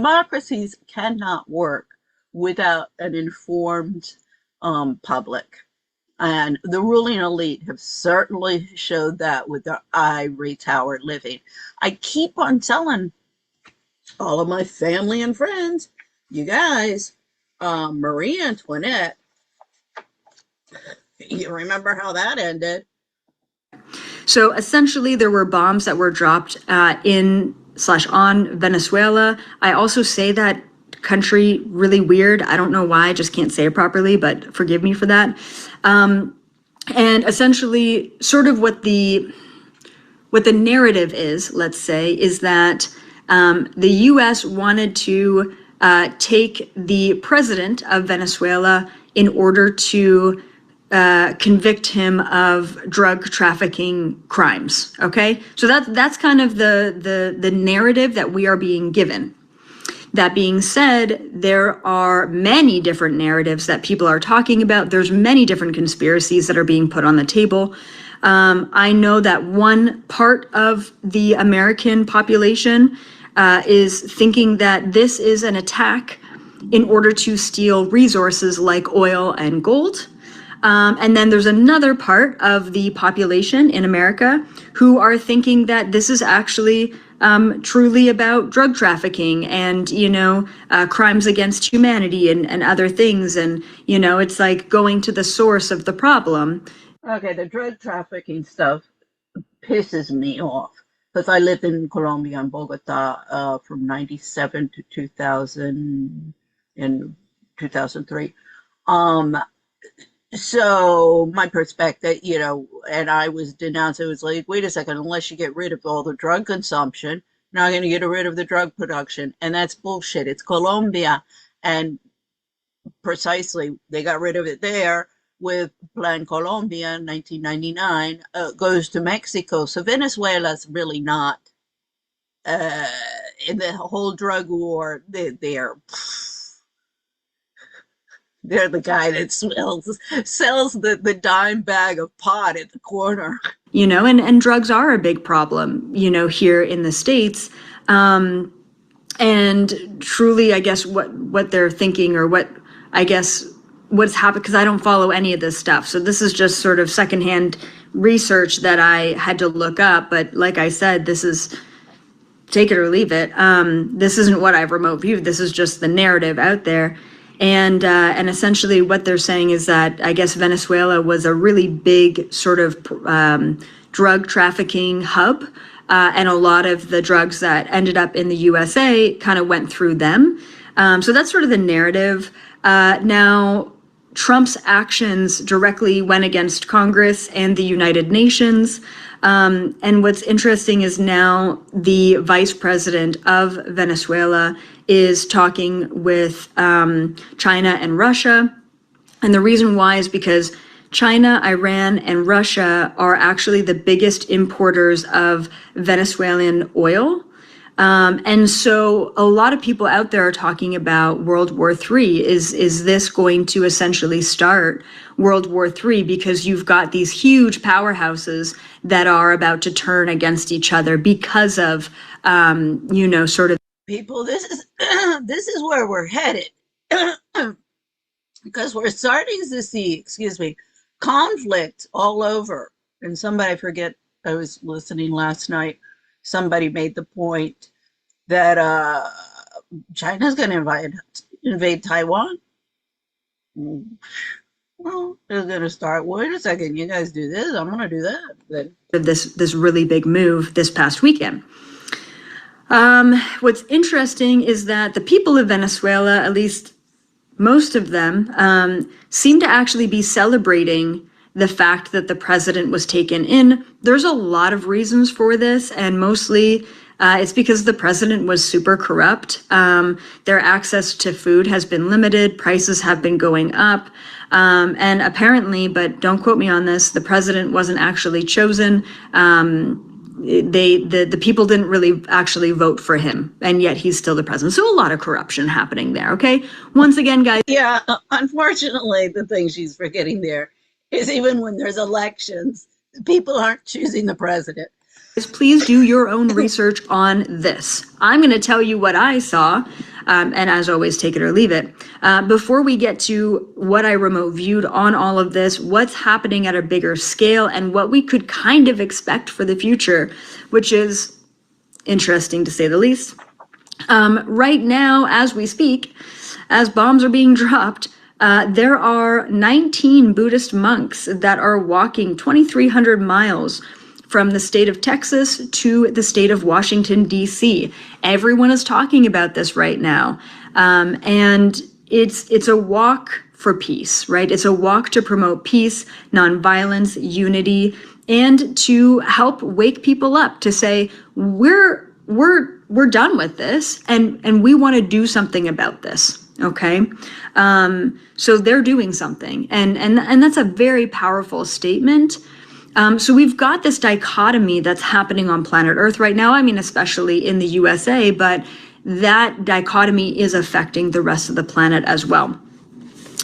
Democracies cannot work without an informed public. And the ruling elite have certainly showed that with their ivory tower living. I keep on telling all of my family and friends, you guys, Marie Antoinette, you remember how that ended? So essentially, there were bombs that were dropped in/on Venezuela. I also say that country really weird. I don't know why, I just can't say it properly, but forgive me for that. And essentially, sort of what the narrative is, let's say, is that the U.S. wanted to take the president of Venezuela in order to convict him of drug trafficking crimes. Okay, so that's kind of the narrative that we are being given. That being said, there are many different narratives that people are talking about. There's many different conspiracies that are being put on the table. I know that one part of the American population is thinking that this is an attack in order to steal resources like oil and gold. And then there's another part of the population in America who are thinking that this is actually truly about drug trafficking and, crimes against humanity and other things. And, it's like going to the source of the problem. Okay, the drug trafficking stuff pisses me off because I lived in Colombia and Bogota from 97 to 2000 and 2003. So my perspective, and I was denounced. It was like, wait a second, unless you get rid of all the drug consumption, you're not going to get rid of the drug production. And that's bullshit. It's Colombia. And precisely, they got rid of it there with Plan Colombia in 1999, goes to Mexico. So Venezuela's really not in the whole drug war. They're the guy that sells the dime bag of pot at the corner. And drugs are a big problem, here in the States. And truly, I guess what they're thinking or what's happened, because I don't follow any of this stuff. So this is just sort of secondhand research that I had to look up. But like I said, this is take it or leave it. This isn't what I've remote viewed. This is just the narrative out there. And essentially what they're saying is that I guess Venezuela was a really big sort of drug trafficking hub. And a lot of the drugs that ended up in the USA kind of went through them. So that's sort of the narrative. Now, Trump's actions directly went against Congress and the United Nations. And what's interesting is now the vice president of Venezuela is talking with China and Russia. And the reason why is because China, Iran, and Russia are actually the biggest importers of Venezuelan oil. And so a lot of people out there are talking about World War III. Is this going to essentially start World War III? Because you've got these huge powerhouses that are about to turn against each other because of, sort of. People, this is where we're headed. Because we're starting to see, conflict all over. And somebody, I forget, I was listening last night, somebody made the point that China's going to invade Taiwan. Well, they're going to start, wait a second, you guys do this, I'm going to do that. Then this really big move this past weekend. What's interesting is that the people of Venezuela, at least most of them, seem to actually be celebrating the fact that the president was taken in. There's a lot of reasons for this, and mostly it's because the president was super corrupt. Their access to food has been limited. Prices have been going up. And apparently, but don't quote me on this, the president wasn't actually chosen. The people didn't really actually vote for him, and yet he's still the president. So a lot of corruption happening there, okay? Once again, guys. Yeah, unfortunately, the thing she's forgetting there is even when there's elections, people aren't choosing the president. Please do your own research on this. I'm going to tell you what I saw. And as always, take it or leave it. Before we get to what I remote viewed on all of this, what's happening at a bigger scale, and what we could kind of expect for the future, which is interesting to say the least. Right now, as we speak, as bombs are being dropped, there are 19 Buddhist monks that are walking 2,300 miles from the state of Texas to the state of Washington, D.C. Everyone is talking about this right now. And it's a walk for peace, right? It's a walk to promote peace, nonviolence, unity, and to help wake people up to say, we're done with this, and we want to do something about this. Okay. So they're doing something. And that's a very powerful statement. So we've got this dichotomy that's happening on planet Earth right now. I mean, especially in the USA, but that dichotomy is affecting the rest of the planet as well.